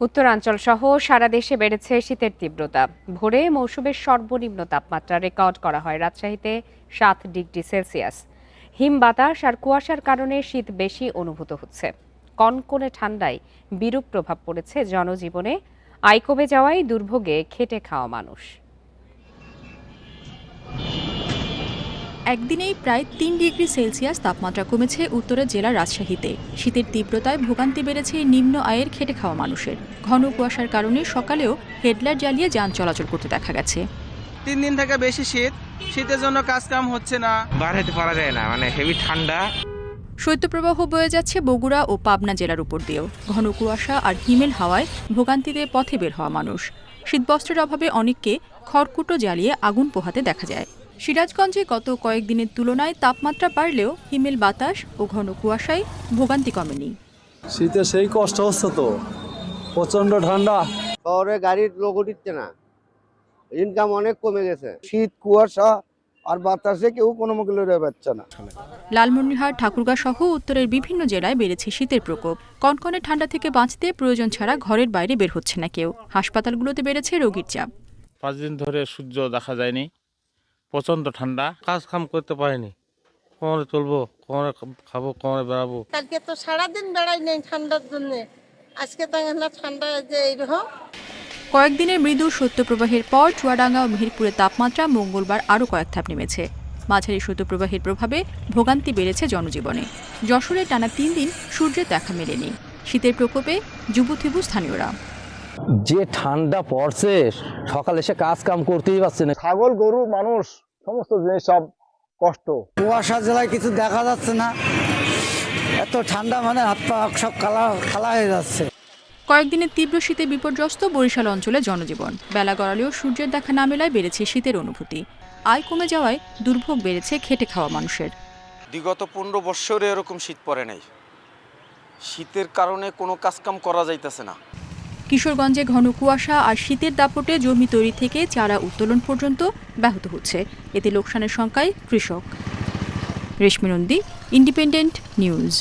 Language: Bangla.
উত্তরাঞ্চল সহ সারা দেশে বেড়েছে শীতের তীব্রতা। ভোরে মৌসুমের সর্বনিম্ন তাপমাত্রা রেকর্ড করা হয় রাজশাহীতে 7 ডিগ্রি সেলসিয়াস। হিম বাতাস আর কুয়াশার কারণে শীত বেশি অনুভূত হচ্ছে। কনকনে ঠান্ডায় বিরূপ প্রভাব পড়েছে জনজীবনে। আয় কমে যাওয়ায় দুর্ভোগে খেটে খাওয়া মানুষ। একদিনেই প্রায় 3 ডিগ্রি সেলসিয়াস তাপমাত্রা কমেছে উত্তরের জেলা রাজশাহীতে। শীতের তীব্রতায় ভোগান্তি বেড়েছে নিম্ন আয়ের খেটে খাওয়া মানুষের। ঘন কুয়াশার কারণে সকালেও হেডলাইট জ্বালিয়ে যান চলাচল করতে দেখা গেছে। 3 দিন থেকে বেশি শীতের জন্য কাজকাম হচ্ছে না, বার হতে পারা যায় না, মানে হেভি ঠান্ডা। শৈত্যপ্রবাহ বয়ে যাচ্ছে বগুড়া ও পাবনা জেলার উপর দিয়েও। ঘন কুয়াশা আর হিমেল হাওয়ায় ভোগান্তিতে পথে বের হওয়া মানুষ। শীতবস্ত্রের অভাবে অনেককে খড়কুটো জ্বালিয়ে আগুন পোহাতে দেখা যায়। সিরাজগঞ্জে গত কয়েকদিনের তুলনায় তাপমাত্রা বাড়লেও হিমেল বাতাস ও ঘন কুয়াশায় ভোগান্তি কমেনি। শীতে সেই কষ্ট হচ্ছে তো, প্রচন্ড ঠান্ডা। শহরে গাড়ির লোক উঠছে না, ইনকাম অনেক কমে গেছে। শীত, কুয়াশা আর বাতাসে কেউ কোনো মুখে লড়ে পাচ্ছে না। লালমনিরহাট, ঠাকুরগাঁ সহ উত্তরের বিভিন্ন জেলায় বেড়েছে শীতের প্রকোপ। কনকনে ঠান্ডা থেকে বাঁচতে প্রয়োজন ছাড়া ঘরের বাইরে বের হচ্ছে না কেউ। হাসপাতালগুলোতে বেড়েছে রোগীর চাপ। 5 দিন ধরে সূর্য দেখা যায়নি, প্রচন্ড ঠান্ডা, কাজ কাম করতে পারিনি। কোমরে চলবো, কোমরে খাবো, কোমরে বেড়াবো। কালকে তো সারাদিন বেড়াই নেই ঠান্ডার জন্য, আজকে তো ঠান্ডা যে এইরকম। কয়েকদিনের মৃদু শৈত্যপ্রবাহের পর চুয়াডাঙ্গা ও মেহেরপুরে তাপমাত্রা মঙ্গলবার আরও কয়েক ধাপ নেমেছে। মাঝারি শৈত্যপ্রবাহের প্রভাবে ভোগান্তি বেড়েছে জনজীবনে। যশোরে টানা 3 দিন সূর্যের দেখা মেলেনি। শীতের প্রকোপে যুবথিবু স্থানীয়রা। যে ঠান্ডা পড়ছে, সকালে এসে কাজ কাম করতেই পারছে না। ছাগল, গরু, মানুষ সমস্ত জিনিস সব কষ্ট। কুয়াশা জেলায় কিছু দেখা যাচ্ছে না, এত ঠান্ডা, মানে হাত পা সব কালা হয়ে যাচ্ছে। কয়েকদিনের তীব্র শীতে বিপর্যস্ত বরিশাল অঞ্চলে জনজীবন। বেলা গড়ালেও সূর্যের দেখা না মেলায় বেড়েছে শীতের অনুভূতি। আয় কমে যাওয়ায় দুর্ভোগ বেড়েছে খেটে খাওয়া মানুষের। বিগত 15 বৎসরে এরকম শীত পড়ে নাই। শীতের কারণে কোনো কাজকাম করা যাইতেছে না। কিশোরগঞ্জে ঘন কুয়াশা আর শীতের দাপটে জমি তৈরি থেকে চারা উত্তোলন পর্যন্ত ব্যাহত হচ্ছে। এতে লোকসানের শঙ্কায় কৃষক। রেশমি নন্দী, ইন্ডিপেন্ডেন্ট নিউজ।